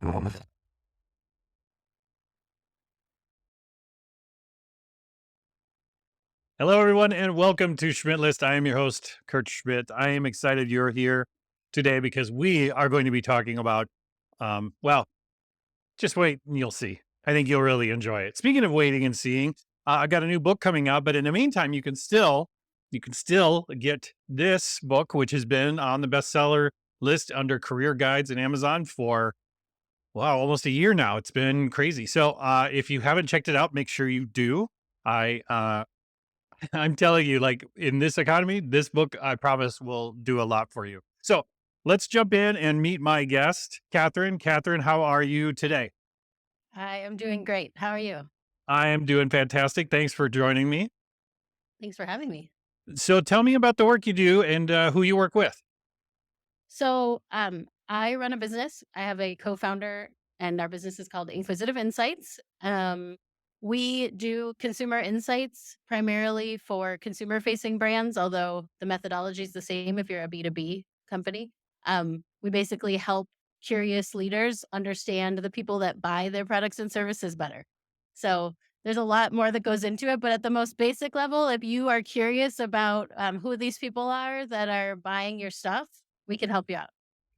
Hello, everyone, and welcome to Schmidt List. I am your host, Kurt Schmidt. I am excited you're here today because we are going to be talking about, well, just wait and you'll see. I think you'll really enjoy it. Speaking of waiting and seeing, I got a new book coming out, but in the meantime, you can still get this book, which has been on the bestseller list under career guides in Amazon for wow, almost a year now. It's been crazy. So, if you haven't checked it out, make sure you do. I I'm telling you, like in this economy, this book, I promise, will do a lot for you. So let's jump in and meet my guest, Katharine. Katharine, how are you today? Hi, I'm doing great. How are you? I am doing fantastic. Thanks for joining me. Thanks for having me. So tell me about the work you do and who you work with. I run a business. I have a co-founder, and our business is called Inquisitive Insights. We do consumer insights primarily for consumer-facing brands, although the methodology is the same if you're a B2B company. We basically help curious leaders understand the people that buy their products and services better. So there's a lot more that goes into it, but at the most basic level, if you are curious about who these people are that are buying your stuff, we can help you out.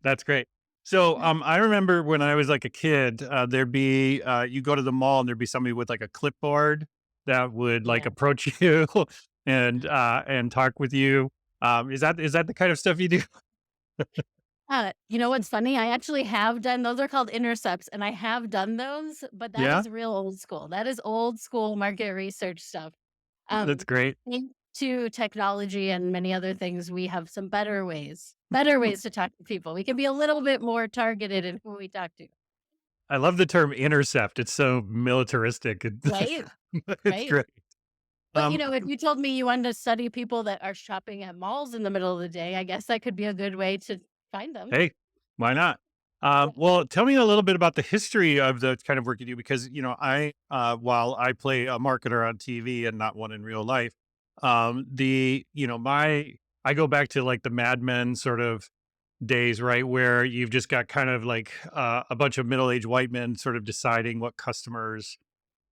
That's great. So I remember when I was like a kid, there'd be you go to the mall and there'd be somebody with like a clipboard that would like Yeah. approach you and talk with you. Is that the kind of stuff you do? You know what's funny? I actually have done those are called intercepts, and I have done those, but that Yeah, is real old school. That is old school market research stuff. that's Um, great. Thanks to technology and many other things, we have some better ways to talk to people. We can be a little bit more targeted in who we talk to, I love the term intercept. It's so militaristic. right? It's Right. great. But Um, if you told me you wanted to study people that are shopping at malls in the middle of the day, I guess that could be a good way to find them. hey, why not? Yeah. Well, tell me a little bit about the history of the kind of work you do, because while I play a marketer on TV and not one in real life, the you know my I go back to like the Mad Men sort of days, right, where you've just got kind of like a bunch of middle-aged white men sort of deciding what customers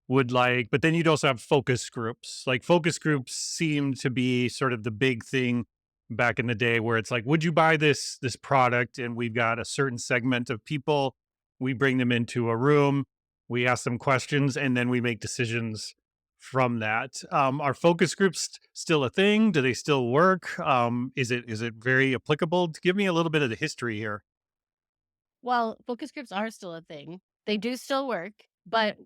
would like, but then you'd also have focus groups. Like focus groups seem to be sort of the big thing back in the day where it's like, would you buy this product? And we've got a certain segment of people. We bring them into a room, we ask them questions, and then we make decisions from that. Are focus groups still a thing? Do they still work? Is it very applicable? Give me a little bit of the history here. Well, focus groups are still a thing. They do still work, but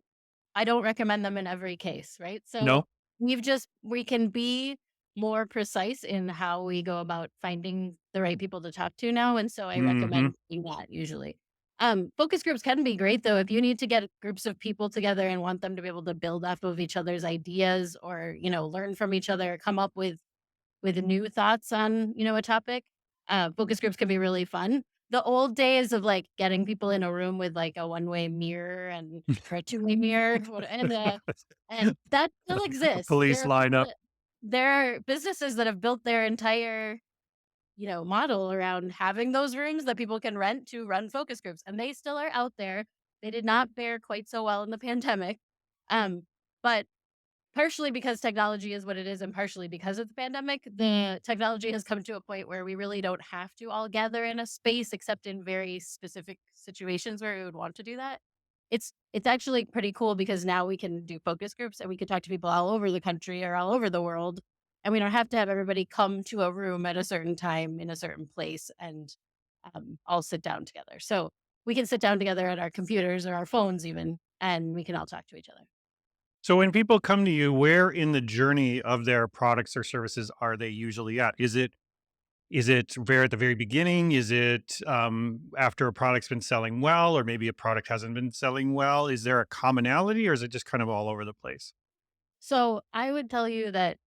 I don't recommend them in every case, right? So No. we can be more precise in how we go about finding the right people to talk to now. And so I Hmm. recommend doing that usually. Focus groups can be great though. If you need to get groups of people together and want them to be able to build off of each other's ideas or, learn from each other, come up with new thoughts on, a topic. Focus groups can be really fun. The old days of like getting people in a room with like a one-way mirror and or a two-way mirror, and that still exists. Police lineup. There are businesses that have built their entire, model around having those rooms that people can rent to run focus groups, and they still are out there. They did not fare quite so well in the pandemic. But partially because technology is what it is and partially because of the pandemic, the technology has come to a point where we really don't have to all gather in a space except in very specific situations where we would want to do that. It's actually pretty cool because now we can do focus groups and we can talk to people all over the country or all over the world. And we don't have to have everybody come to a room at a certain time in a certain place and all sit down together. So we can sit down together at our computers or our phones even, and we can all talk to each other. So when people come to you, where in the journey of their products or services are they usually at? Is it very at the very beginning? Is it after a product's been selling well, or maybe a product hasn't been selling well? Is there a commonality, or is it just kind of all over the place? So I would tell you that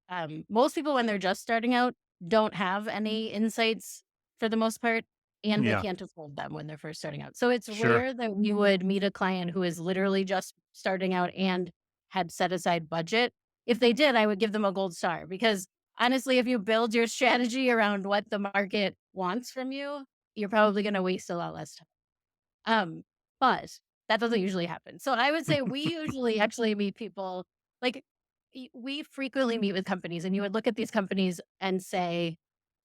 most people, when they're just starting out, don't have any insights for the most part, and they Yeah, can't afford them when they're first starting out. So it's sure. rare that you would meet a client who is literally just starting out and had set aside budget. If they did, I would give them a gold star because honestly, if you build your strategy around what the market wants from you, you're probably going to waste a lot less time. Um, but that doesn't usually happen. So I would say we usually actually meet people like we frequently meet with companies, and you would look at these companies and say,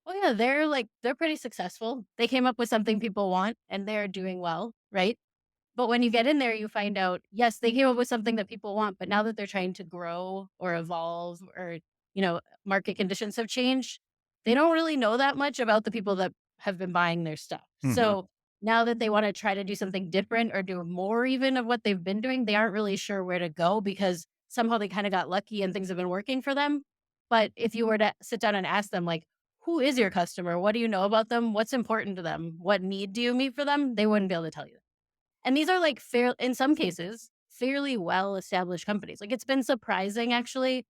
"Oh yeah, they're pretty successful. They came up with something people want and they're doing well, right?" But when you get in there, you find out, yes, they came up with something that people want, but now that they're trying to grow or evolve or, market conditions have changed, they don't really know that much about the people that have been buying their stuff. Mhm. So now that they want to try to do something different or do more even of what they've been doing, they aren't really sure where to go because somehow they kind of got lucky and things have been working for them. But if you were to sit down and ask them, like, who is your customer? What do you know about them? What's important to them? What need do you meet for them? They wouldn't be able to tell you. And these are like fair in some cases, fairly well-established companies. Like, it's been surprising actually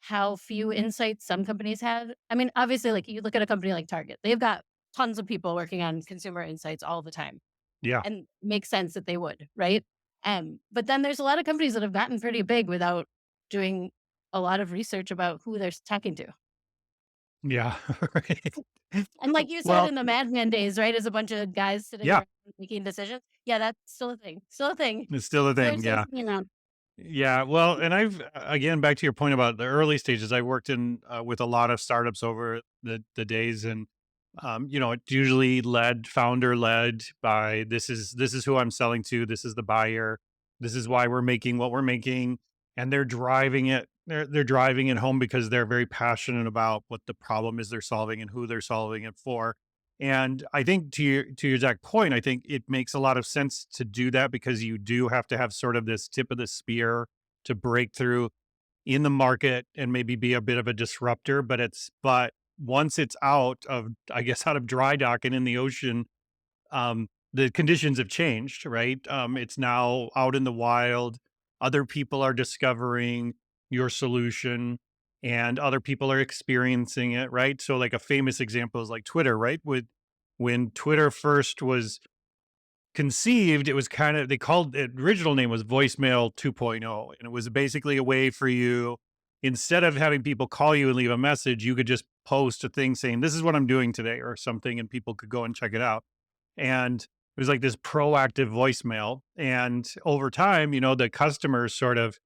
how few insights some companies have. I mean, obviously, like, you look at a company like Target, they've got tons of people working on consumer insights all the time, Yeah. and makes sense that they would, right? But then there's a lot of companies that have gotten pretty big without doing a lot of research about who they're talking to. Yeah. Right. And like you said Well, in the Mad Men days, right, as a bunch of guys sitting yeah, around making decisions. Yeah, that's still a thing. Still a thing. it's still a People are thing, still yeah. sitting around. Yeah, well, and I've again, back to your point about the early stages, I worked in, with a lot of startups over the days, and, it's usually founder led by, "This is who I'm selling to, this is the buyer, this is why we're making what we're making," and they're driving it home because they're very passionate about what the problem is they're solving and who they're solving it for. And I think to your exact point, I think it makes a lot of sense to do that because you do have to have sort of this tip of the spear to break through in the market and maybe be a bit of a disruptor. But once it's out of, I guess, out of dry dock and in the ocean, the conditions have changed, right? It's now out in the wild. Other people are discovering your solution and other people are experiencing it, right? So, like a famous example is like Twitter, right? With when Twitter first was conceived, it was kind of, they called it, original name was voicemail 2.0. And it was basically a way for you, instead of having people call you and leave a message, you could just post a thing saying, "This is what I'm doing today," or something, and people could go and check it out. And it was like this proactive voicemail. And over time, the customers sort of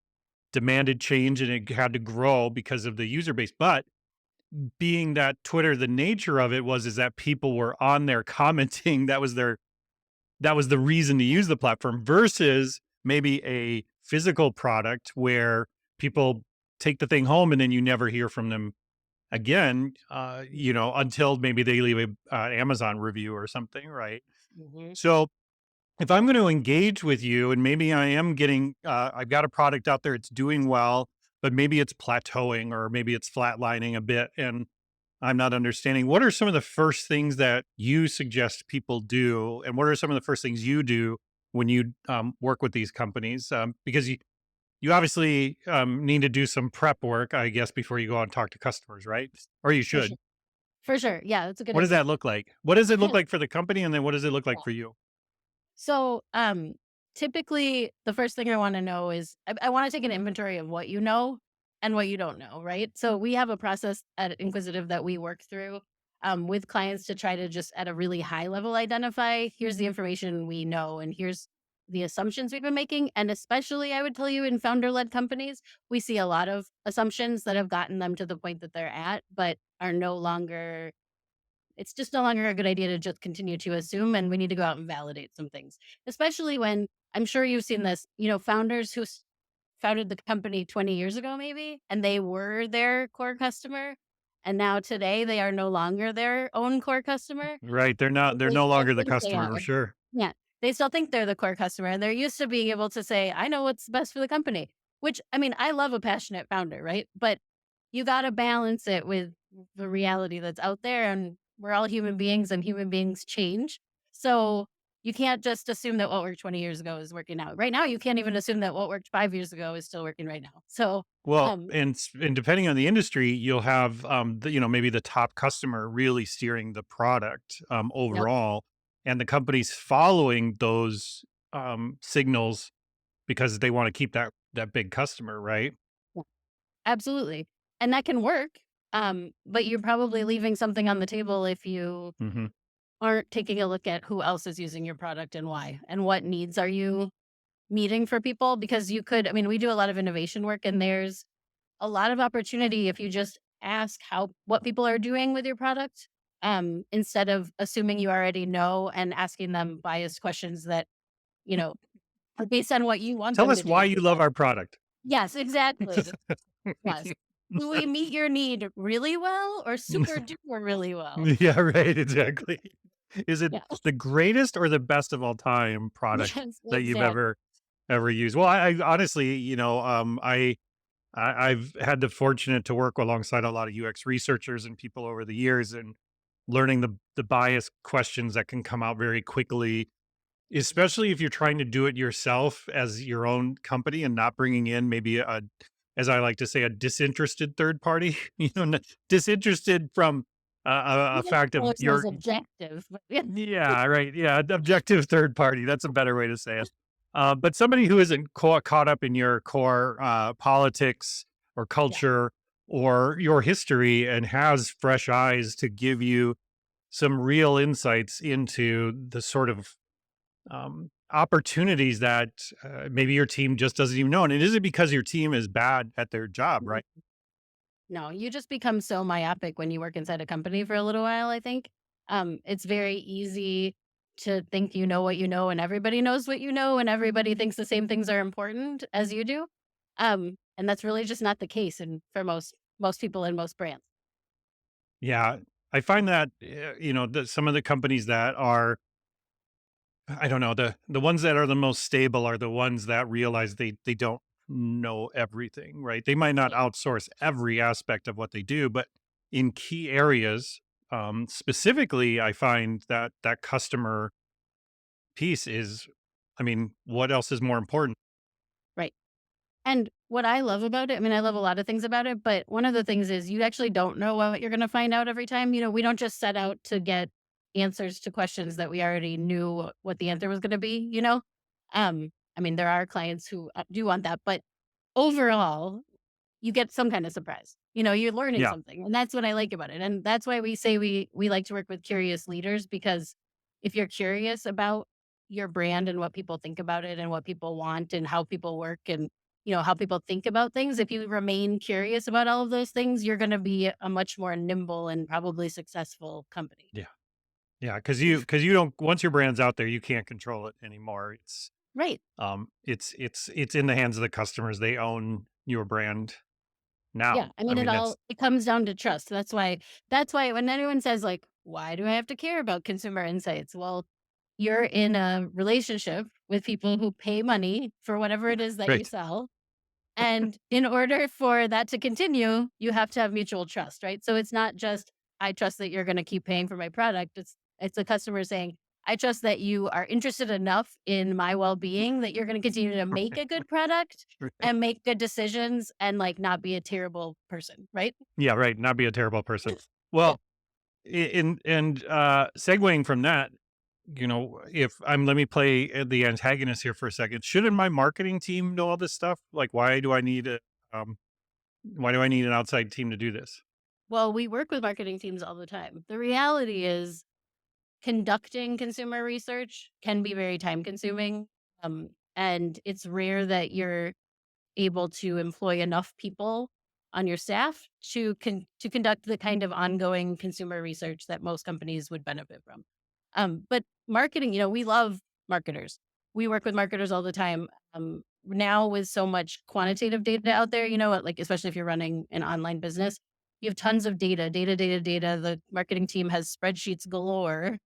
demanded change and it had to grow because of the user base. But being that Twitter, the nature of it is that people were on there commenting. That was the reason to use the platform versus maybe a physical product where people take the thing home and then you never hear from them again, until maybe they leave a Amazon review or something, right? Mhm. So if I'm going to engage with you and maybe I've got a product out there, it's doing well, but maybe it's plateauing or maybe it's flatlining a bit and I'm not understanding. What are some of the first things that you suggest people do? And what are some of the first things you do when you work with these companies? Because you obviously need to do some prep work, I guess, before you go out and talk to customers, right? Or you For sure. should. For sure. Yeah, that's a good What does idea. that look like? What does it look like for the company? And then what does it look like for you? So, typically, the first thing I want to know is I want to take an inventory of what you know and what you don't know, right? So, we have a process at Inquisitive that we work through with clients to try to just at a really high level identify here's the information we know and here's the assumptions we've been making. And especially, I would tell you, in founder led companies, we see a lot of assumptions that have gotten them to the point that they're at, but are no longer it's just no longer a good idea to just continue to assume, and we need to go out and validate some things. Especially when I'm sure you've seen this, founders who founded the company 20 years ago, maybe, and they were their core customer. And now today they are no longer their own core customer. Right. They're They no still longer the think they customer are. for sure. Yeah. They still think they're the core customer and they're used to being able to say, I know what's best for the company, which I mean, I love a passionate founder, right? But you got to balance it with the reality that's out there. And we're all human beings and human beings change. So you can't just assume that what worked 20 years ago is working out. Right now, you can't even assume that what worked 5 years ago is still working right now. So, Well, um, and depending on the industry, you'll have maybe the top customer really steering the product yep. overall, and the company's following those signals because they want to keep that big customer, right? Yeah, absolutely. And that can work. But you're probably leaving something on the table if you Hmm. aren't taking a look at who else is using your product and why, and what needs are you meeting for people. Because you could, I mean, we do a lot of innovation work, and there's a lot of opportunity if you just ask how what people are doing with your product, instead of assuming you already know and asking them biased questions that, you know, are based on what you want Tell them to us do why you love instead. our product. Yes, exactly. Yes. Do we meet your need really well or super duper really well? Yeah, right, exactly. Is it Yeah. the greatest or the best of all time product Yes, that you've exactly. ever used? Well, I honestly, I've had the fortunate to work alongside a lot of UX researchers and people over the years, and learning the bias questions that can come out very quickly, especially if you're trying to do it yourself as your own company and not bringing in maybe a, as I like to say, a disinterested third party, disinterested from a Yeah, fact well, of it says your, objective, but yeah. yeah, right, yeah, objective third party. That's a better way to say it. But somebody who isn't caught up in your core politics or Yeah. culture or your history and has fresh eyes to give you some real insights into the sort of opportunities that maybe your team just doesn't even know. And it isn't because your team is bad at their job, Mhm. right? No, you just become so myopic when you work inside a company for a little while, I think. It's very easy to think you know what you know and everybody knows what you know and everybody thinks the same things are important as you do. And that's really just not the case and for most people and most brands. Yeah. I find that, some of the companies that are, I don't know, the ones that are the most stable are the ones that realize they don't know everything, right? They might not Right. outsource every aspect of what they do, but in key areas, specifically, I find that that customer piece is, I mean, what else is more important? Right. And what I love about it, I mean, I love a lot of things about it, but one of the things is you actually don't know what you're going to find out every time. We don't just set out to get answers to questions that we already knew what the answer was going to be. I mean, there are clients who do want that, but overall, you get some kind of surprise. You're learning Yeah, something, and that's what I like about it. And that's why we say we like to work with curious leaders because if you're curious about your brand and what people think about it and what people want and how people work and how people think about things, if you remain curious about all of those things, you're going to be a much more nimble and probably successful company. yeah. Yeah, because you don't, once your brand's out there, you can't control it anymore. Right. It's in the hands of the customers. They own your brand Yeah, now. I I mean, mean, that's it comes down to trust. That's why when anyone says like, "Why do I have to care about consumer insights?" Well, you're in a relationship with people who pay money for whatever it is that you great. sell, and in order for that to continue, you have to have mutual trust, right? So it's not just, I trust that you're going to keep paying for my product. It's the customer saying, I trust that you are interested enough in my well-being that you're going to continue to make a good product Right. and make good decisions and like not be a terrible person, right? Yeah, right. Not be a terrible person. Yeah. Well, segueing from that, if I'm let me play the antagonist here for a second. Shouldn't my marketing team know all this stuff? Like, um, why do I need an outside team to do this? Well, we work with marketing teams all the time. The reality is conducting consumer research can be very time consuming. And it's rare that you're able to employ enough people on your staff to conduct the kind of ongoing consumer research that most companies would benefit from. But marketing, we love marketers. We work with marketers all the time. Now with so much quantitative data out there, like especially if you're running an online business, you have tons of data. The marketing team has spreadsheets galore.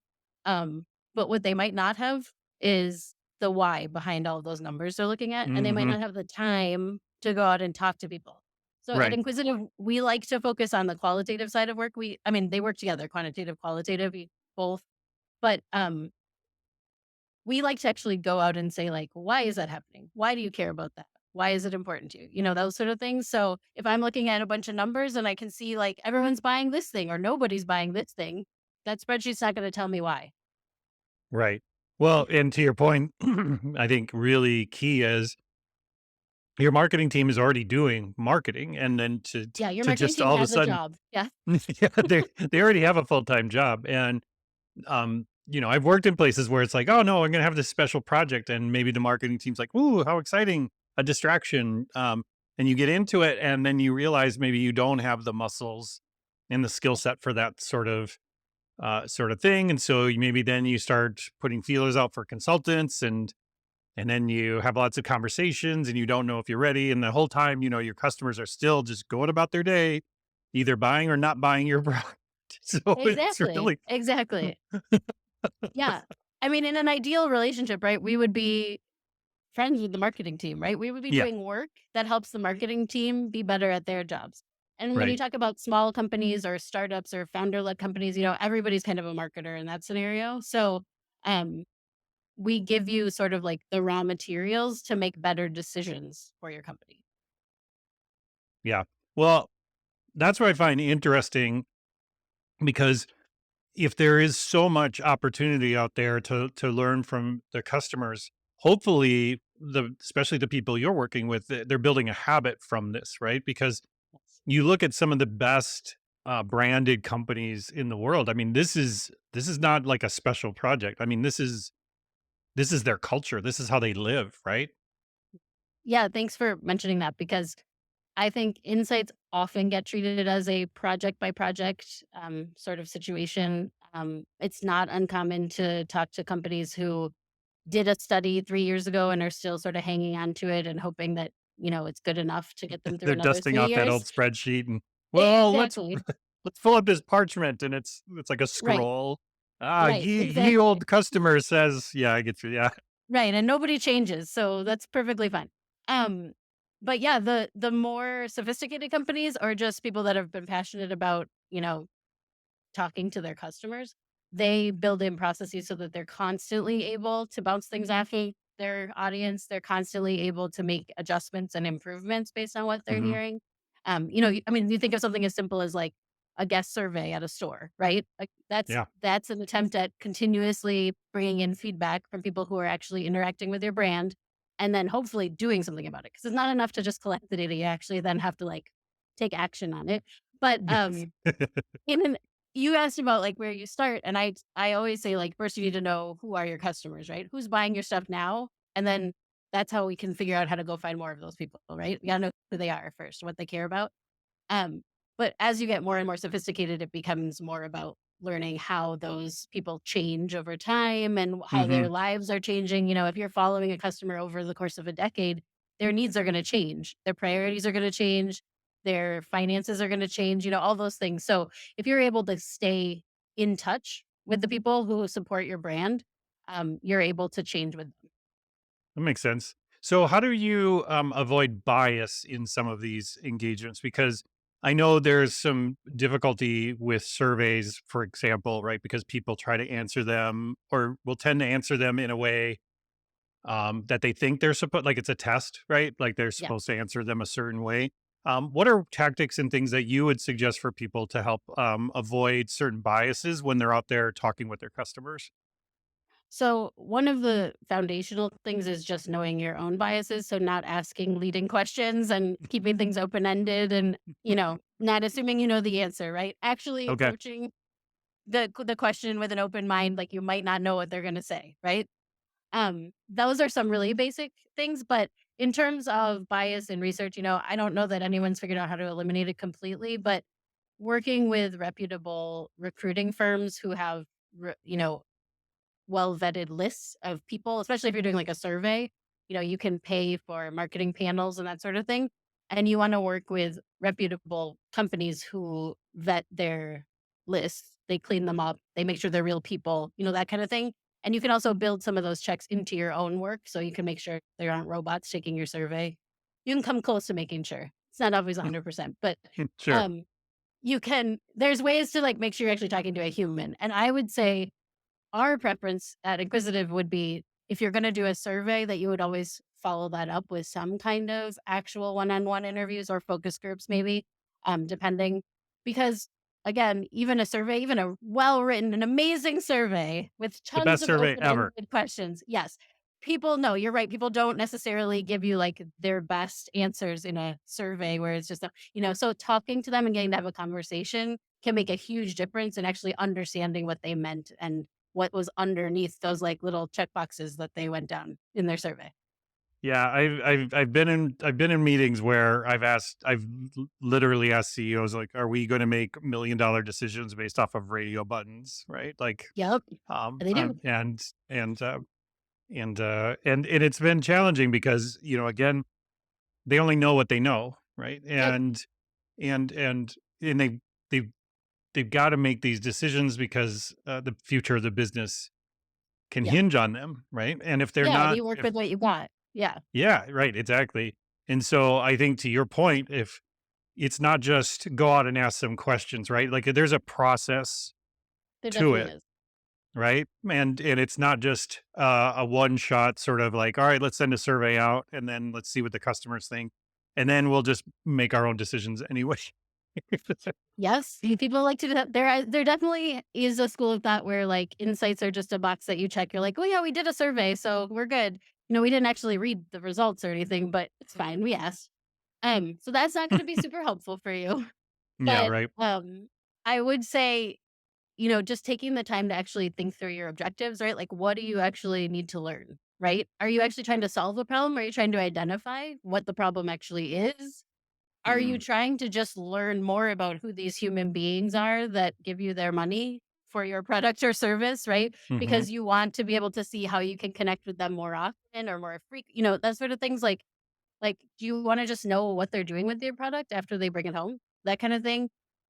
But what they might not have is the why behind all of those numbers they're looking at, and they might Hmm. not have the time to go out and talk to people. So at Right. Inquisitive, we like to focus on the qualitative side of work. I mean, they work together, quantitative, qualitative, both. But we like to actually go out and say, like, why is that happening? Why do you care about that? Why is it important to you? Those sort of things. So if I'm looking at a bunch of numbers and I can see like everyone's buying this thing or nobody's buying this thing, that spreadsheet's not going to tell me why. Right. Well, and to your point, I think really key is your marketing team is already doing marketing, and then to Yeah, your to marketing just team all of a has a sudden, job. Yeah. yeah, they already have a full time job, and I've worked in places where it's like, oh no, I'm going to have this special project. And maybe the marketing team's like, ooh, how exciting, a distraction. And you get into it and then you realize maybe you don't have the muscles and the skill set for that sort of thing. And so maybe then you start putting feelers out for consultants and then you have lots of conversations and you don't know if you're ready. And the whole time, your customers are still just going about their day, either buying or not buying your product. So it's Exactly. really, Exactly. Yeah. I mean, in an ideal relationship, right, we would be friends with the marketing team, right? We would be yeah, doing work that helps the marketing team be better at their jobs. And when you right. talk about small companies or startups or founder led companies, everybody's kind of a marketer in that scenario. So, um, we give you sort of like the raw materials to make better decisions for your company. Yeah. Well, that's what I find interesting because if there is so much opportunity out there to learn from the customers, hopefully especially the people you're working with, they're building a habit from this, right? Because Yes. you look at some of the best branded companies in the world. I mean, this is not like a special project. I mean, this is their culture. This is how they live, right? Yeah, thanks for mentioning that because I think insights often get treated as a project by project sort of situation. It's not uncommon to talk to companies who did a study 3 years ago and are still sort of hanging on to it and hoping that, it's good enough to get them through They're another dusting three off that old years. spreadsheet and, well, let's Exactly. let's pull up this parchment and it's like a Right. scroll. Ah, Right. ye Exactly. old customer says, yeah, I get you. Yeah. Right. And nobody changes. So that's perfectly fine. Um, but yeah, the more sophisticated companies or just people that have been passionate about, talking to their customers, they build in processes so that they're constantly able to bounce things off of their audience. They're constantly able to make adjustments and improvements based on what they're Hmm. hearing. I mean, you think of something as simple as like a guest survey at a store, right? Like Yeah. that's an attempt at continuously bringing in feedback from people who are actually interacting with your brand, and then hopefully doing something about it. Because it's not enough to just collect the data; you actually then have to like take action on it. But in an you asked about, like, where you start, and I always say, like, first you need to know who are your customers, right? Who's buying your stuff now? And then that's how we can figure out how to go find more of those people, right? We gotta know who they are first, what they care about. Um, but as you get more and more sophisticated, it becomes more about learning how those people change over time and how Hmm. their lives are changing. If you're following a customer over the course of a decade, their needs are going to change, their priorities are going to change, their finances are going to change, all those things. So if you're able to stay in touch with the people who support your brand, you're able to change with them. That makes sense. So, how do you avoid bias in some of these engagements? Because I know there's some difficulty with surveys, for example, right? Because people try to answer them or will tend to answer them in a way that they think they're supposed, like it's a test, right? Like they're Yeah. supposed to answer them a certain way. What are tactics and things that you would suggest for people to help avoid certain biases when they're out there talking with their customers? So, one of the foundational things is just knowing your own biases. So, not asking leading questions and keeping things open ended and, not assuming you know the answer, right? Actually Okay. approaching the question with an open mind, like you might not know what they're going to say, right? Those are some really basic things. But in terms of bias and research, I don't know that anyone's figured out how to eliminate it completely, but working with reputable recruiting firms who have, well vetted lists of people, especially if you're doing like a survey. You can pay for marketing panels and that sort of thing. And you want to work with reputable companies who vet their lists. They clean them up, they make sure they're real people, that kind of thing. And you can also build some of those checks into your own work so you can make sure there aren't robots taking your survey. You can come close to making sure. It's not always 100%, but Sure. um, there's ways to like make sure you're actually talking to a human. And I would say our preference at Inquisitive would be if you're gonna do a survey that you would always follow that up with some kind of actual one-on-one interviews or focus groups maybe, depending. Because again, even a survey, even a well-written, an amazing survey with The tons best of survey ever. open-ended questions, yes, people no, you're right, people don't necessarily give you, like, their best answers in a survey where it's just a so talking to them and getting to have a conversation can make a huge difference in actually understanding what they meant and what was underneath those like little check boxes that they went down in their survey. Yeah, I've been in meetings where literally asked CEOs like, "Are we going to make $1 million decisions based off of radio buttons?" Right? Like, Yep. um, They do. um and and and it's been challenging because again they only know what they know, right? Yep. And they've they've got to make these decisions because the future of the business can Yeah. hinge on them, right? And if they're Yeah. And not, you work if with what you got. Yeah. yeah, right, exactly. And so I think to your point, if it's not just go out and ask some questions, right? Like there's a process There to definitely it, is. right? And it's not just a one shot sort of like, all right, let's send a survey out and then let's see what the customers think, and then we'll just make our own decisions anyway. Yes, people like to do that. There definitely is a school of thought where like insights are just a box that you check. You're like, oh yeah, we did a survey, so we're good. We didn't actually read the results or anything, but it's fine. We asked. So that's not going to be super helpful for you. Yeah, But right. I would say, just taking the time to actually think through your objectives, right? Like, what do you actually need to learn, right? Are you actually trying to solve a problem? Are you trying to identify what the problem actually is? Are you Mm, trying to just learn more about who these human beings are that give you their money for your product or service, right? mhm. Because you want to be able to see how you can connect with them more often or more that sort of things. Like, do you wanna just know what they're doing with your product after they bring it home? That kind of thing.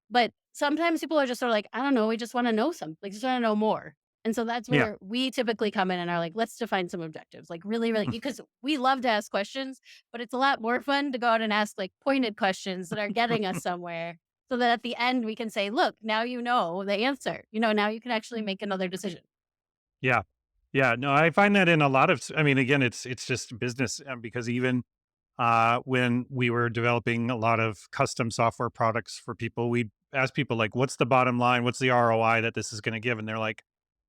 But sometimes people are just sort of like, "I don't know, we just wanna know like, just wanna know more." And so that's Yeah. where we typically come in and are like, "Let's define some objectives." Like, really, really because we love to ask questions, but it's a lot more fun to go out and ask, like, pointed questions that are getting us somewhere so that at the end we can say, "Look, now you know the answer." Now you can actually make another decision. Yeah. Yeah, no, I find that in a lot of I mean, again, it's just business, because even, when we were developing a lot of custom software products for people, we ask people like, "What's the bottom line? What's the ROI that this is gonna give?" And they're like,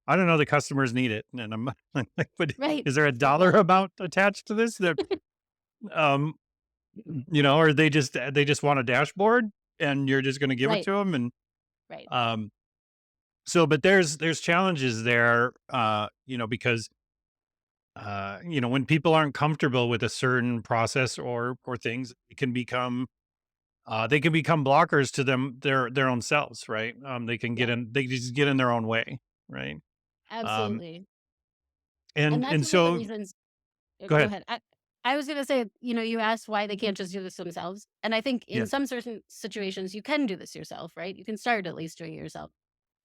"I don't know, the customers need it." And I'm like, "But Right. is there a dollar Yeah. amount attached to this that, um, or they just want a dashboard and you're just gonna give it Right. to them?" And, Right. um, so but there's challenges there, because when people aren't comfortable with a certain process or things, it can become they can become blockers to their own selves, right? Yeah. They just get in their own way, right? Um, Absolutely. And that's and one of the so reasons. go Go ahead. ahead. I was gonna say, you asked why they can't just do this themselves, and I think in Yeah. some certain situations you can do this yourself, right? You can start at least doing it yourself.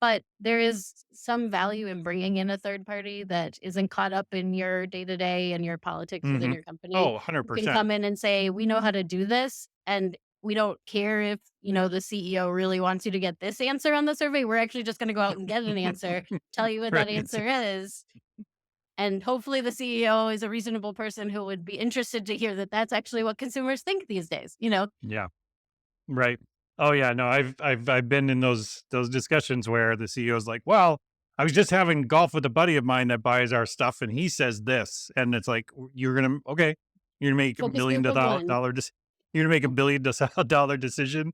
But there is some value in bringing in a third party that isn't caught up in your day to day and your politics within Hmm. your company. Oh, You can 100%. come in and say, "We know how to do this, and we don't care if the CEO really wants you to get this answer on the survey. We're actually just going to go out and get an answer, tell you what that Right. answer is, and hopefully the CEO is a reasonable person who would be interested to hear that that's actually what consumers think these days. Yeah. Right. Oh yeah, no, I've been in those discussions where the CEO is like, "Well, I was just having golf with a buddy of mine that buys our stuff, and he says this," and it's like, You're gonna okay, you're gonna make a Focus million group of one. dollar you're gonna make a $1 billion decision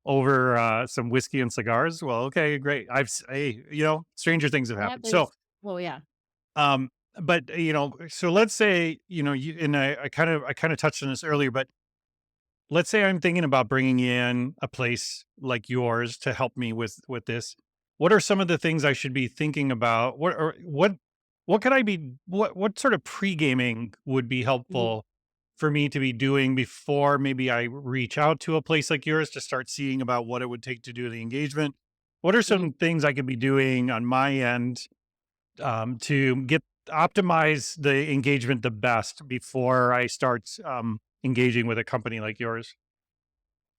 over some whiskey and cigars. Well, okay, great. Hey, stranger things have It happened. So, happens. Well, yeah. um, but so let's say you and I kind of touched on this earlier, but let's say I'm thinking about bringing in a place like yours to help me with this. What are some of the things I should be thinking about? What could I be what sort of pre-gaming would be Mhm, helpful for me to be doing before maybe I reach out to a place like yours to start seeing about what it would take to do the engagement? What are mhm. some things I could be doing on my end to get optimize the engagement the best before I start engaging with a company like yours?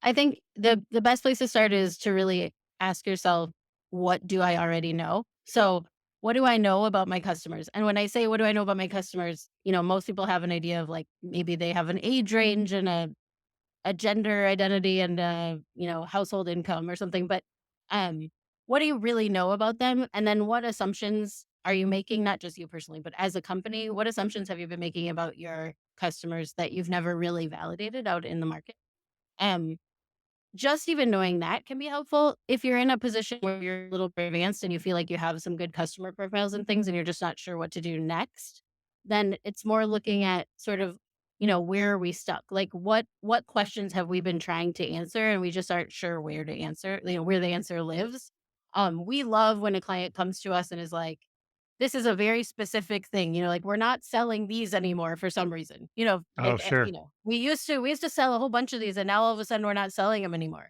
I think the best place to start is to really ask yourself, what do I already know? So, what do I know about my customers? And when I say what do I know about my customers, most people have an idea of like maybe they have an age range and a gender identity and a, household income or something. But um, what do you really know about them? And then what assumptions are you making? Not just you personally, but as a company, what assumptions have you been making about your customers that you've never really validated out in the market? Um, just even knowing that can be helpful. If you're in a position where you're a little bit advanced and you feel like you have some good customer profiles and things and you're just not sure what to do next, then it's more looking at sort of, where are we stuck? Like what questions have we been trying to answer and we just aren't sure where to answer, where the answer lives. We love when a client comes to us and is like, this is a very specific thing, like we're not selling these anymore for some reason. Oh, sure. We used to sell a whole bunch of these and now all of a sudden we're not selling them anymore.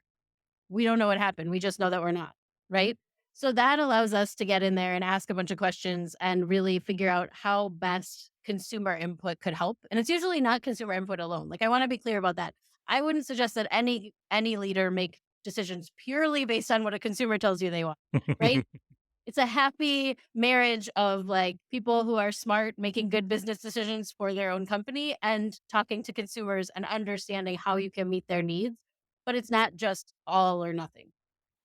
We don't know what happened. We just know that we're not, right? So that allows us to get in there and ask a bunch of questions and really figure out how best consumer input could help. And it's usually not consumer input alone. Like I want to be clear about that. I wouldn't suggest that any leader make decisions purely based on what a consumer tells you they want, right? It's a happy marriage of like people who are smart making good business decisions for their own company and talking to consumers and understanding how you can meet their needs, but it's not just all or nothing.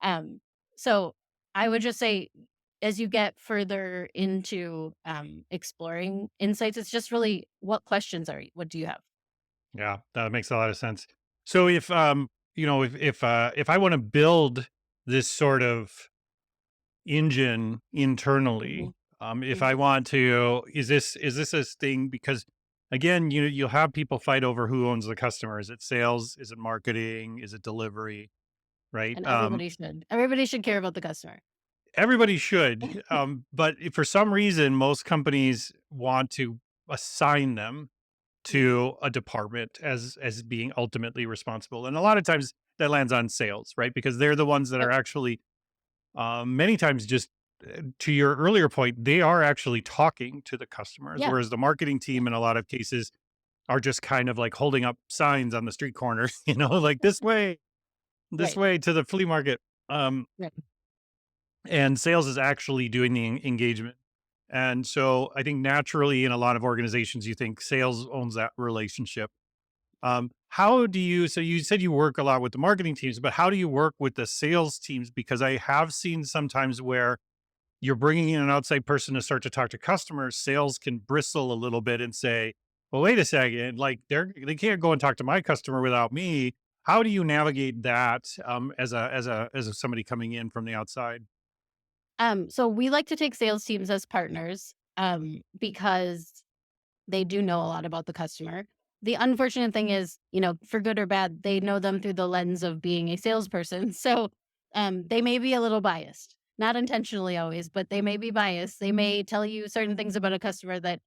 um so I would just say as you get further into exploring insights, it's just really what do you have. Yeah, that makes a lot of sense. So if I want to build this sort of engine Mhm. internally, if I Mhm. want to, is this a thing? Because again, you'll have people fight over who owns the customer. Is it sales? Is it marketing? Is it delivery? Right? And everybody should care about the customer. Everybody should, but if for some reason, most companies want to assign them Mhm. to a department as being ultimately responsible, and a lot of times that lands on sales, right? Because they're the ones that are Yep. actually, many times just, to your earlier point, they are actually talking to the customers, Yeah. whereas the marketing Yeah. team in a lot of cases are just kind of like holding up signs on the street corner, like this Right. way to the flea market. Um, Right. and sales is actually doing the engagement. And so I think naturally in a lot of organizations, you think sales owns that relationship. How do you, so you said you work a lot with the marketing teams, but how do you work with the sales teams? Because I have seen sometimes where you're bringing in an outside person to start to talk to customers, sales can bristle a little bit and say, well, wait a second, like they can't go and talk to my customer without me. How do you navigate that, as somebody coming in from the outside? So we like to take sales teams as partners, because they do know a lot about the customer. The unfortunate thing is, for good or bad, they know them through the lens of being a salesperson. So they may be a little biased, not intentionally always, but they may be biased. They may tell you certain things about a customer that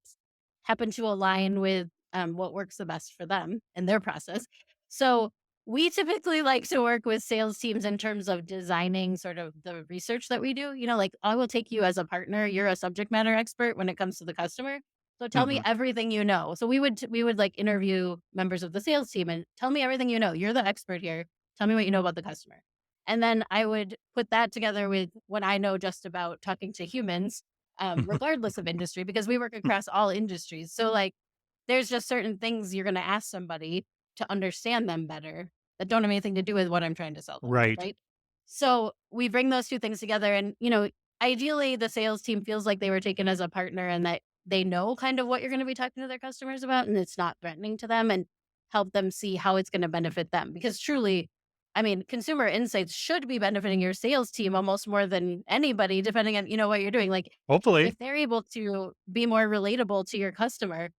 happen to align with what works the best for them and their process. So we typically like to work with sales teams in terms of designing sort of the research that we do. Like I will take you as a partner. You're a subject matter expert when it comes to the customer. So tell me Mhm. everything you know. So we would like interview members of the sales team and tell me everything you know. You're the expert here. Tell me what you know about the customer. And then I would put that together with what I know just about talking to humans, regardless of industry, because we work across all industries. So, like, there's just certain things you're going to ask somebody to understand them better that don't have anything to do with what I'm trying to sell them. Right. Right. So, we bring those two things together. And, ideally, the sales team feels like they were taken as a partner and that they know kind of what you're going to be talking to their customers about and it's not threatening to them and help them see how it's going to benefit them. Because truly, I mean, consumer insights should be benefiting your sales team almost more than anybody, depending on, what you're doing. Like, Hopefully. if they're able to be more relatable to your customer,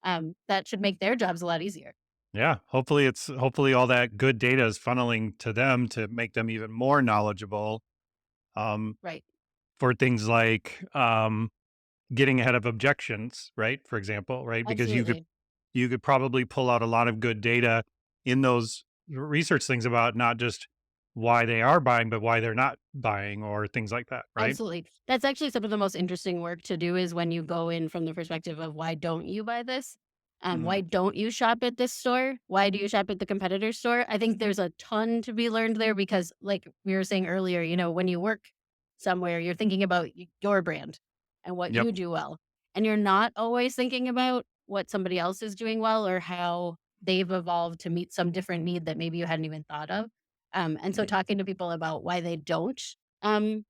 that should make their jobs a lot easier. Yeah. Hopefully all that good data is funneling to them to make them even more knowledgeable, um, Right. for things like, getting ahead of objections, right? For example, right? Because Absolutely. you could probably pull out a lot of good data in those research things about not just why they are buying, but why they're not buying or things like that, right? Absolutely. That's actually some of the most interesting work to do is when you go in from the perspective of why don't you buy this? Why Mhm. don't you shop at this store? Why do you shop at the competitor store? I think there's a ton to be learned there because, like we were saying earlier, when you work somewhere, you're thinking about your brand and what Yep. you do well. And you're not always thinking about what somebody else is doing well or how they've evolved to meet some different need that maybe you hadn't even thought of. And so Yeah. talking to people about why um,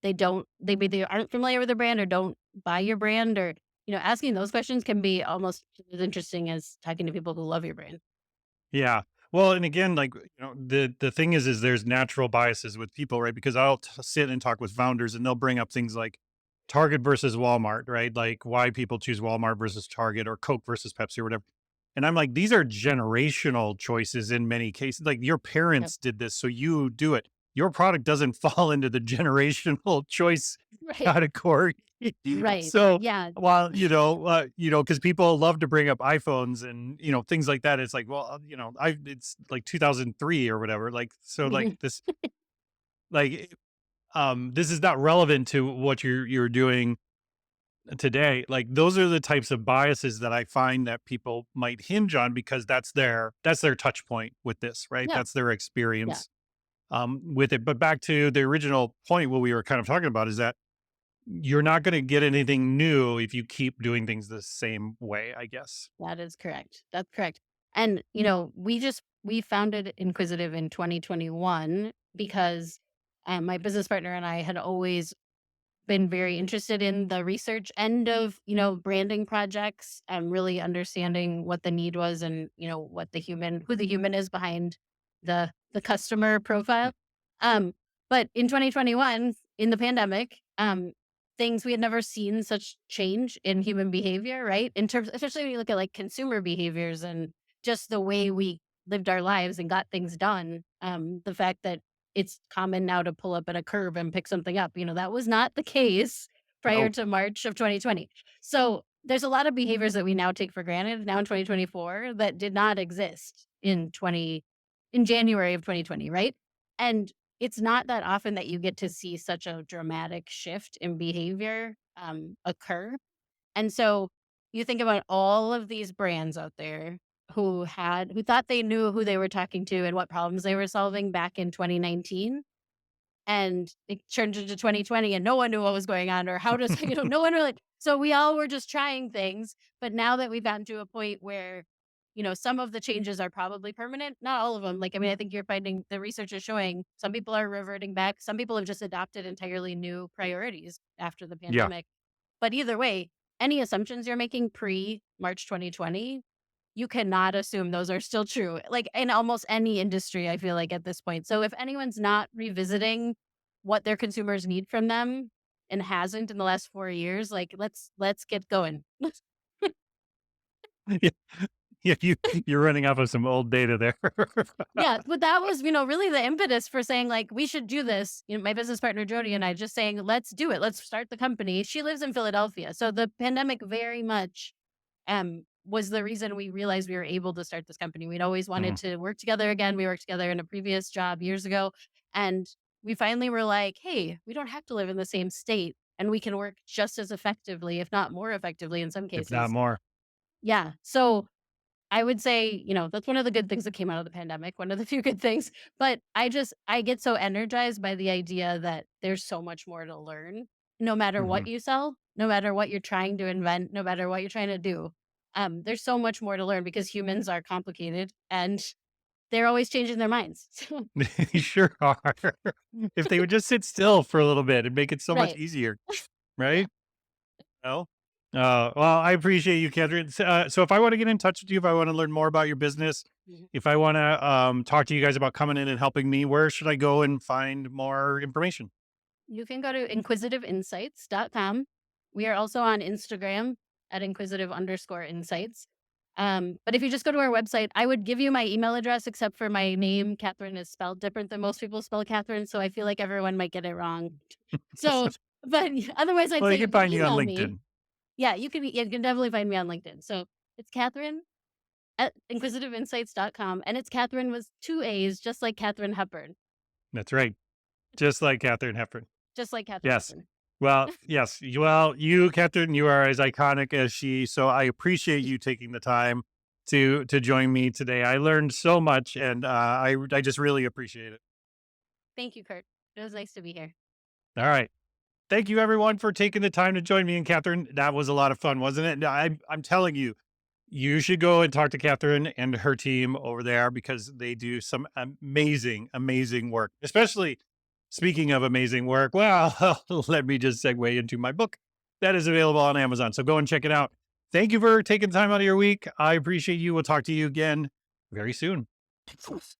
they either aren't familiar with the brand or don't buy your brand or, asking those questions can be almost as interesting as talking to people who love your brand. Yeah. Well, and again, like, the thing is there's natural biases with people, right? Because I'll sit and talk with founders, and they'll bring up things like Target versus Walmart, right? Like why people choose Walmart versus Target or Coke versus Pepsi or whatever. And I'm like, these are generational choices in many cases. Like your Yep. parents did this, so you do it. Your product doesn't fall into the generational choice Right. category. Right. So Yeah. while because people love to bring up iPhones and things like that, it's like, well, I it's like 2003 or whatever. Like, so like like this is not relevant to what you're doing today. Like those are the types of biases that I find that people might hinge on because that's their touch point with this, right? Yeah. That's their Yeah. experience with it. But back to the original point, what we were kind of talking about is that you're not going to get anything new if you keep doing things the same way, I guess. That is correct. That's correct. And, we founded Inquisitive in 2021 because my business partner and I had always been very interested in the research end of, branding projects and really understanding what the need was and, who the human is behind the customer profile. Um, but in 2021, in the pandemic, things we had never seen such change in human behavior, right? In terms, especially when you look at like consumer behaviors and just the way we lived our lives and got things done. The fact that it's common now to pull up at a curb and pick something up. That was not the case prior No. to March of 2020. So there's a lot of behaviors that we now take for granted now in 2024 that did not exist in January of 2020, right? And it's not that often that you get to see such a dramatic shift in behavior occur. And so you think about all of these brands out there who thought they knew who they were talking to and what problems they were solving back in 2019, and it turned into 2020 and no one knew what was going on or how to no one really, so we all were just trying things. But now that we've gotten to a point where some of the changes are probably permanent, not all of them. Like, I mean, I think you're finding the research is showing some people are reverting back, some people have just adopted entirely new priorities after the Yeah. pandemic. But either way, any assumptions you're making pre March 2020, you cannot assume those are still true, like, in almost any industry, I feel like, at this point. So if anyone's not revisiting what their consumers need from them and hasn't in the last 4 years, like, let's get going. Yeah. Yeah. You're running off of some old data there. Yeah, but that was, really the impetus for saying, like, "We should do this." My business partner, Jody, and I just saying, "Let's do it. Let's start the company." She lives in Philadelphia, so the pandemic very much was the reason we realized we were able to start this company. We'd always wanted Mhm. to work together again. We worked together in a previous job years ago. And we finally were like, hey, we don't have to live in the same state and we can work just as effectively, if not more effectively in some If not cases. more. Yeah. So I would say, that's one of the good things that came out of the pandemic, one of the few good things. But I get so energized by the idea that there's so much more to learn, no matter what Mhm. you sell, no matter what you're trying to invent, no matter what you're trying to do. There's so much more to learn because humans are complicated and they're always changing their minds. They sure are. If they would just sit still for a little bit and make it so much Right. easier, Yeah. right? No? Well, I appreciate you, Katharine. So if I want to get in touch with you, if I want to learn more about your business, Mhm. if I want to talk to you guys about coming in and helping me, where should I go and find more information? You can go to inquisitiveinsights.com. We are also on Instagram at inquisitive_insights. But if you just go to our website, I would give you my email address, except for my name, Catherine, is spelled different than most people spell Catherine. So I feel like everyone might get it wrong. So, but otherwise, I'd Well, they say, can but find you on email me. LinkedIn. Yeah, you can definitely find me on LinkedIn. So it's Catherine at inquisitiveinsights.com. And it's Catherine with two A's, just like Catherine Hepburn, That's right. Just like Katharine Hepburn. just like Catherine Yes. Hepburn. Well, yes. You, Catherine, you are as iconic as she. So I appreciate you taking the time to join me today. I learned so much, and I just really appreciate it. Thank you, Kurt. It was nice to be here. All right. Thank you, everyone, for taking the time to join me and Catherine. That was a lot of fun, wasn't it? No, I'm telling you, you should go and talk to Catherine and her team over there because they do some amazing, amazing work. Especially speaking of amazing work, well, let me just segue into my book that is available on Amazon. So go and check it out. Thank you for taking time out of your week. I appreciate you. We'll talk to you again very soon. pitfalls.